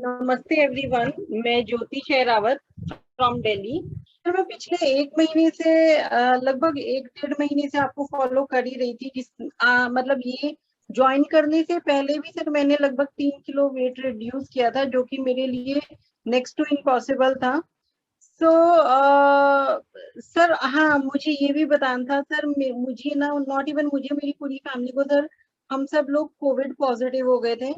नमस्ते एवरीवन, मैं ज्योति Sherawat from Delhi. Sir, मैं पिछले एक महीने से लगभग 1-1.5 महीने से आपको फॉलो कर ही रही थी। मतलब ये ज्वाइन करने से पहले भी सर मैंने लगभग 3 किलो वेट रिड्यूस किया था, जो कि मेरे लिए नेक्स्ट टू इम्पॉसिबल था। सो सर, हाँ, मुझे ये भी बताना था सर, मुझे ना, नॉट इवन मुझे, मेरी पूरी फैमिली को सर, हम सब लोग कोविड पॉजिटिव हो गए थे।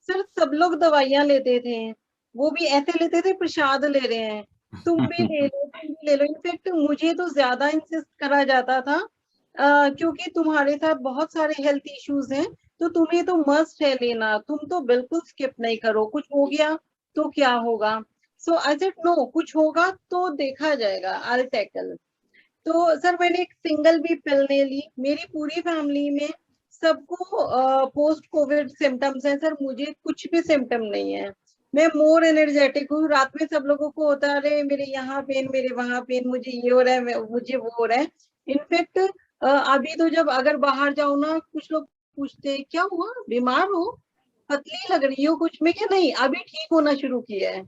सर, सब लोग दवाइयां लेते थे, वो भी ऐसे लेते थे प्रसाद ले रहे हैं, तुम भी ले लो, तुम भी ले लो। इनफेक्ट मुझे तो ज्यादा इंसिस्ट करा जाता था, क्योंकि तुम्हारे साथ बहुत सारे हेल्थ इश्यूज हैं, तो तुम्हें तो मस्ट है लेना, तुम तो बिल्कुल स्किप नहीं करो, कुछ हो गया तो क्या होगा। सो आई सेड नो, कुछ होगा तो देखा जाएगा, आई टैकल। तो सर, मैंने एक सिंगल भी पिल नहीं ली। मेरी पूरी फैमिली में सबको पोस्ट कोविड सिम्टम्स हैं सर, मुझे कुछ भी सिम्टम नहीं है। मैं मोर एनर्जेटिक हूँ। रात में सब लोगों को होता है, अरे मेरे यहाँ पेन, मेरे वहां पेन, मुझे ये हो रहा है, मुझे वो हो रहा है। इनफेक्ट अभी तो जब अगर बाहर जाओ ना, कुछ लोग पूछते हैं क्या हुआ, बीमार हो, पतली लग रही हो कुछ में, क्या नहीं, अभी ठीक होना शुरू किया है।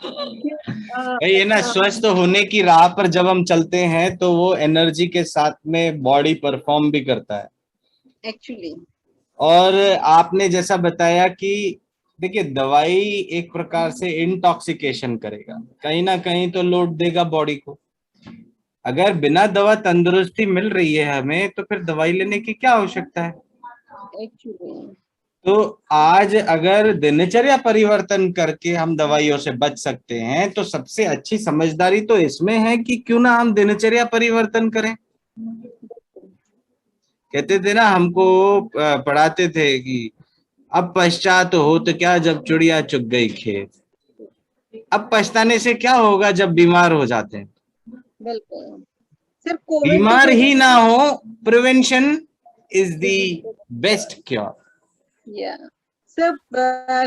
भाई ये ना, स्वस्थ होने की राह पर जब हम चलते हैं तो वो एनर्जी के साथ में बॉडी परफॉर्म भी करता है एक्चुअली। और आपने जैसा बताया कि देखिए, दवाई एक प्रकार से इंटॉक्सिकेशन करेगा, कहीं ना कहीं तो लोड देगा बॉडी को। अगर बिना दवा तंदुरुस्ती मिल रही है हमें, तो फिर दवाई लेने की क्या आवश्यकता है। एक्चुअली। तो आज अगर दिनचर्या परिवर्तन करके हम दवाइयों से बच सकते हैं, तो सबसे अच्छी समझदारी तो इसमें है कि क्यों ना हम दिनचर्या परिवर्तन करें। कहते थे ना, हमको पढ़ाते थे कि अब पश्चात हो तो क्या, जब चिड़िया चुग गई खेत। अब पछताने से क्या होगा जब बीमार हो जाते हैं। बिल्कुल सर, कोविड तो बीमार मेरे ही ना लिए, हो, prevention is the best cure. या सर,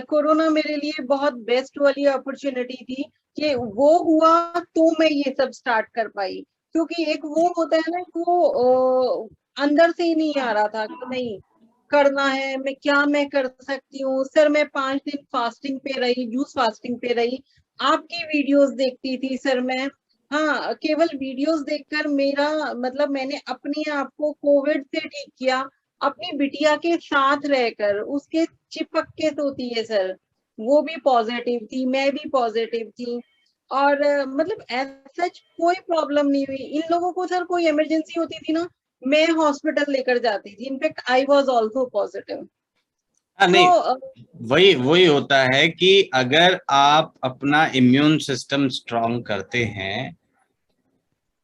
कोरोना मेरे लिए बहुत बेस्ट वाली अपॉर्चुनिटी थी कि वो हुआ तो मैं ये सब स्टार्ट कर पाई। क्योंकि एक वो होता है ना कि वो अंदर से ही नहीं आ रहा था कि नहीं करना है, मैं कर सकती हूँ सर। मैं 5 दिन फास्टिंग पे रही, जूस फास्टिंग पे रही, आपकी वीडियोस देखती थी सर मैं। हाँ, केवल वीडियोस देखकर मेरा मतलब, मैंने अपने आप को कोविड से ठीक किया, अपनी बिटिया के साथ रहकर, उसके चिपक के सोती है सर। वो भी पॉजिटिव थी, मैं भी पॉजिटिव थी। और मतलब सच कोई प्रॉब्लम नहीं हुई। इन लोगों को सर कोई इमरजेंसी होती थी ना, मैं हॉस्पिटल लेकर जाती थी। In fact I was also positive. हाँ, सो नहीं, वही वही होता है कि अगर आप अपना इम्यून सिस्टम स्ट्रांग करते हैं,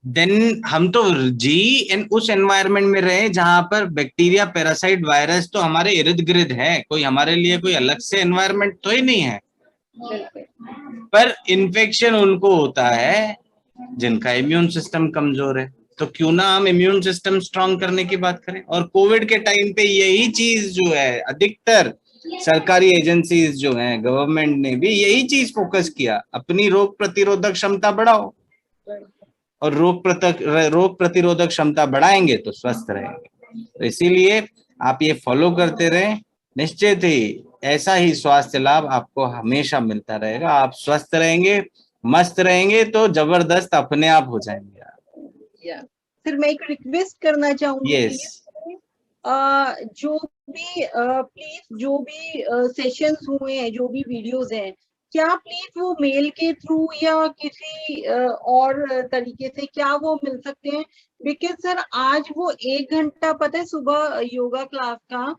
देन हम तो जी इन उस एनवायरनमेंट में रहे जहां पर बैक्टीरिया, पैरासाइट, वायरस तो हमारे इर्द गिर्द है, कोई हमारे लिए कोई अलग से एनवायरनमेंट तो ही नहीं है। बिल्कुल। पर इन्फेक्शन उनको होता है जिनका इम्यून सिस्टम कमजोर है। तो क्यों ना हम इम्यून सिस्टम स्ट्रांग करने की बात करें। और कोविड के टाइम पे यही चीज जो है, अधिकतर सरकारी एजेंसीज जो हैं, गवर्नमेंट ने भी यही चीज फोकस किया, अपनी रोग प्रतिरोधक क्षमता बढ़ाओ। और रोग प्रतिरोधक क्षमता बढ़ाएंगे तो स्वस्थ रहेंगे। तो इसीलिए आप ये फॉलो करते रहें, निश्चित ही ऐसा ही स्वास्थ्य लाभ आपको हमेशा मिलता रहेगा। आप स्वस्थ रहेंगे, मस्त रहेंगे, तो जबरदस्त अपने आप हो जाएंगे आप। या सर, मैं एक रिक्वेस्ट करना चाहूंगी यस। प्लीज। जो भी प्लीज, जो भी सेशंस हुए हैं, जो भी वीडियोस हैं, क्या प्लीज वो मेल के थ्रू या किसी और तरीके से क्या वो मिल सकते हैं। बिकॉज सर, आज वो 1 घंटा, पता है, सुबह योगा क्लास का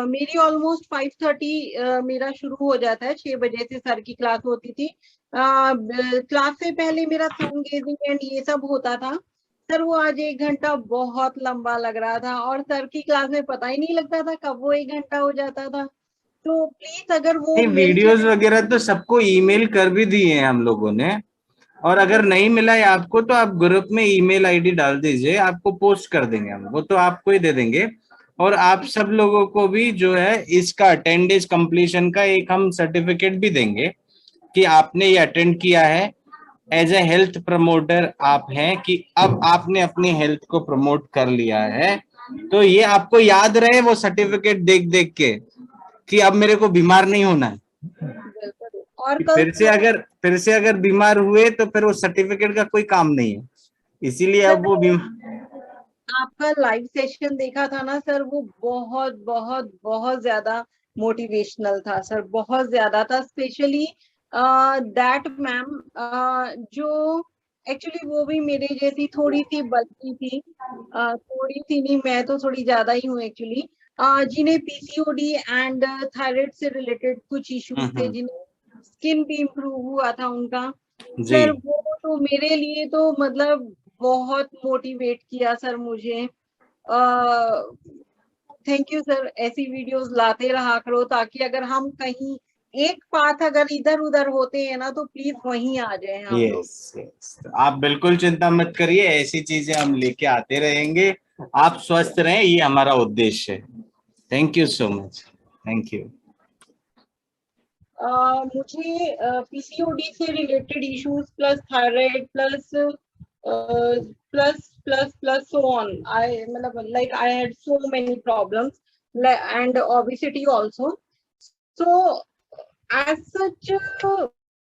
मेरी ऑलमोस्ट 5:30 मेरा शुरू हो जाता है, 6 बजे से सर की क्लास होती थी। क्लास से पहले मेरा सन गेजिंग एंड ये सब होता था। सर, वो आज 1 घंटा बहुत लंबा लग रहा था, और सर की क्लास में पता ही नहीं लगता था कब वो 1 घंटा हो जाता था। तो प्लीज अगर वो नहीं, मिल वीडियोस जाए। वगैरह तो सबको ईमेल कर भी दिए हैं हम लोगों ने। और अगर नहीं मिला है आपको, तो आप ग्रुप में ईमेल आईडी डाल दीजिए, आपको पोस्ट कर देंगे हम, वो तो आपको ही दे देंगे। और आप सब लोगों को भी जो है इसका 10 डेज कंप्लीशन का एक हम सर्टिफिकेट भी देंगे कि आपने ये अटेंड किया है। एज ए हेल्थ प्रमोटर आप हैं कि अब आपने अपनी हेल्थ को प्रमोट कर लिया है, तो ये आपको याद रहे वो सर्टिफिकेट देख देख के कि अब मेरे को बीमार नहीं होना है। और कल फिर से अगर बीमार हुए तो फिर वो सर्टिफिकेट का कोई काम नहीं है, इसीलिए अब वो आपका लाइव सेशन देखा था ना सर, वो बहुत बहुत बहुत ज्यादा मोटिवेशनल था सर, बहुत ज्यादा था। स्पेशली दैट मैम जो एक्चुअली वो भी मेरे जैसी थोड़ी सी बल्की थी, थोड़ी सी नहीं, मैं तो थोड़ी ज्यादा ही हूँ एक्चुअली, जिन्हें पीसीओडी एंड थायराइड से रिलेटेड कुछ इश्यूज थे, जिन्हें स्किन भी इम्प्रूव हुआ था उनका। जी सर वो तो मेरे लिए तो मतलब बहुत मोटिवेट किया सर मुझे। थैंक यू सर, ऐसी वीडियोस लाते रहा करो, ताकि अगर हम कहीं एक पाथ अगर इधर उधर होते हैं ना, तो प्लीज वहीं आ जाए हम लोग। यस, आप बिल्कुल चिंता मत करिए, ऐसी चीजें हम लेके आते रहेंगे। आप स्वस्थ रहें, ये हमारा उद्देश्य है। Thank you so much, thank you. मुझे पीसीओडी से related issues plus thyroid plus plus so on, I मतलब like I had so many problems and obesity also. So as such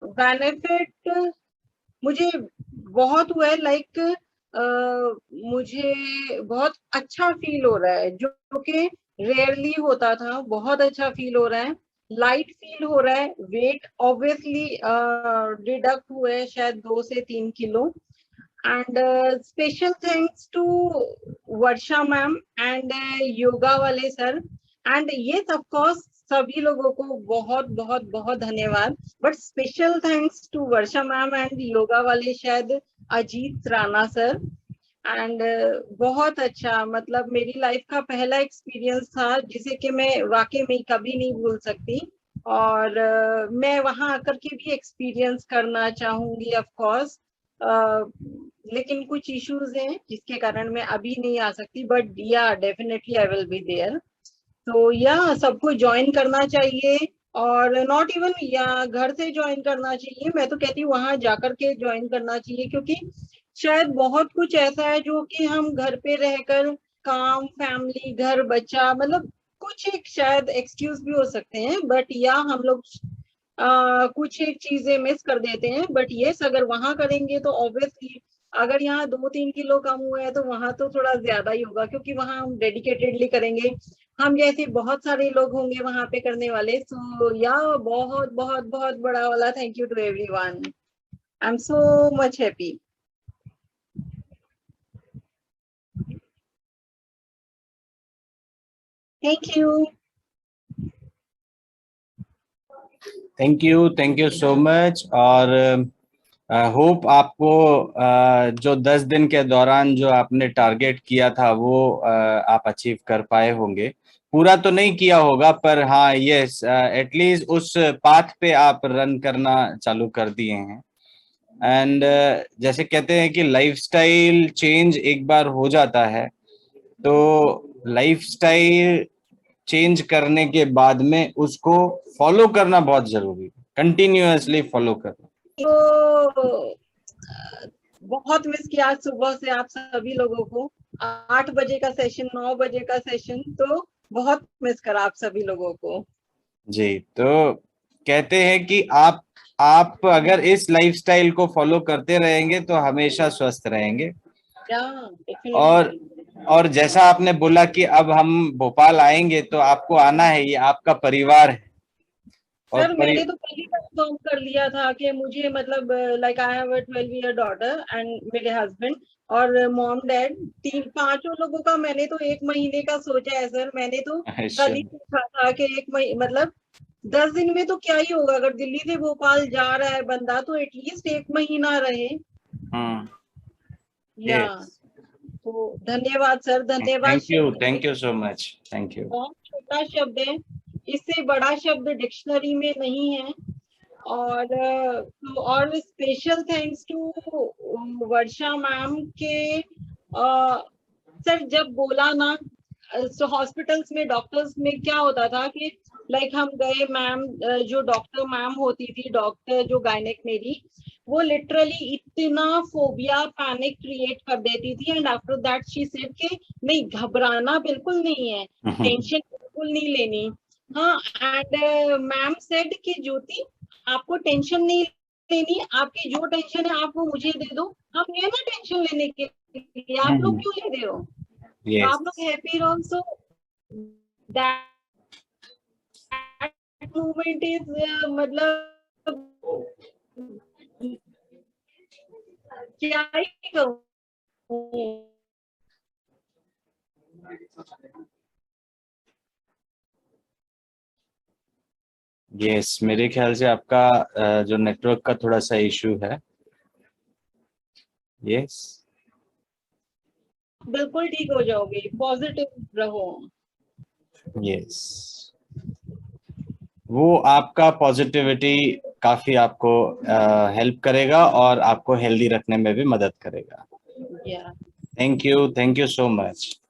benefit मुझे बहुत हुआ है, लाइक मुझे बहुत अच्छा फील हो रहा है, जो कि रेयरली होता था। बहुत अच्छा फील हो रहा है, लाइट फील हो रहा है। वेट ऑब्वियसली डिडक्ट हुए है शायद 2 से 3 किलो। And special thanks to Varsha ma'am and yoga वाले सर, एंड ये ऑफ कोर्स सभी लोगों को बहुत बहुत बहुत धन्यवाद। But special thanks to Varsha ma'am and yoga वाले शायद अजीत राणा सर। एंड बहुत अच्छा, मतलब मेरी लाइफ का पहला एक्सपीरियंस था जिसे कि मैं वाकई में कभी नहीं भूल सकती। और मैं वहां आकर के भी एक्सपीरियंस करना चाहूंगी ऑफ कोर्स, लेकिन कुछ इश्यूज हैं जिसके कारण मैं अभी नहीं आ सकती, but yeah definitely I will be there. तो या सबको ज्वाइन करना चाहिए, और नॉट इवन या घर से ज्वाइन करना चाहिए, मैं तो कहती हूँ वहां जाकर के ज्वाइन करना चाहिए, क्योंकि शायद बहुत कुछ ऐसा है जो कि हम घर पे रहकर काम, फैमिली, घर, बच्चा, मतलब कुछ एक शायद एक्सक्यूज भी हो सकते हैं, बट या हम लोग कुछ एक चीजें मिस कर देते हैं। बट यस, अगर वहां करेंगे तो ऑब्वियसली अगर यहाँ 2-3 किलो कम हुआ है तो वहां तो थोड़ा ज्यादा ही होगा, क्योंकि वहां हम डेडिकेटेडली करेंगे, हम जैसे बहुत सारे लोग होंगे वहां पे करने वाले। सो या बहुत बहुत बहुत बड़ा वाला thank you to everyone, I am so much happy. Thank you. Thank you so much. और होप आपको जो 10 दिन के दौरान जो आपने टारगेट किया था वो आप अचीव कर पाए होंगे। पूरा तो नहीं किया होगा, पर हाँ यस, एटलीस्ट उस पाथ पे आप रन करना चालू कर दिए हैं। एंड जैसे कहते हैं कि लाइफस्टाइल चेंज एक बार हो जाता है, तो लाइफस्टाइल चेंज करने के बाद में उसको फॉलो करना बहुत जरूरी है, कंटिन्यूअसली फॉलो करना। तो बहुत मिस किया आज सुबह से आप सभी लोगों को। 8 बजे का सेशन, 9 बजे का सेशन, तो बहुत मिस करा आप सभी लोगों को। जी, तो कहते हैं कि आप अगर इस लाइफस्टाइल को फॉलो करते रहेंगे तो हमेशा स्वस्थ रहेंगे। और डेफिनेटली। और जैसा आपने बोला कि अब हम भोपाल आएंगे, तो आपको आना है, ये आपका परिवार है। और सर मैंने तो पहले कंफर्म कर लिया था कि मुझे मतलब like I have a 12 year daughter and मेरे हस्बैंड और मॉम डैड, 3-5 लोगों का मैंने तो 1 महीने का सोचा है सर। मैंने तो कल ही सोचा था कि 1 महीने मतलब 10 दिन में तो क्या ही होगा, अगर दिल्ली से भोपाल जा रहा है बंदा तो एटलीस्ट 1 महीना रहे। या तो धन्यवाद सर, धन्यवाद। Thank you so much, thank you. बहुत छोटा शब्द है, इससे बड़ा शब्द डिक्शनरी में नहीं है। और special thanks to Varsha ma'am के सर, जब बोला ना, तो हॉस्पिटल्स में डॉक्टर्स में क्या होता था कि लाइक हम गए, मैम जो डॉक्टर मैम होती थी, डॉक्टर जो गायनेक मेरी, वो लिटरली इतना फोबिया पैनिक क्रिएट कर देती थी। And after that she said कि नहीं, घबराना बिल्कुल नहीं है, टेंशन बिल्कुल नहीं लेनी। हाँ, एंड मैम सेड कि ज्योति, आपको टेंशन नहीं लेनी, आपकी जो टेंशन है आप वो मुझे दे दो, हम ये ना टेंशन लेने के लिए, आप लोग क्यों ले रहे हो? तो आप लोग हैप्पी रहो। सो दैट मूवमेंट इज मतलब क्या ही कहूँ। यस, मेरे ख्याल से आपका जो नेटवर्क का थोड़ा सा इशू है। यस, बिल्कुल ठीक हो जाओगे, पॉजिटिव रहो। यस, वो आपका पॉजिटिविटी काफी आपको हेल्प करेगा और आपको हेल्दी रखने में भी मदद करेगा। या थैंक यू सो मच।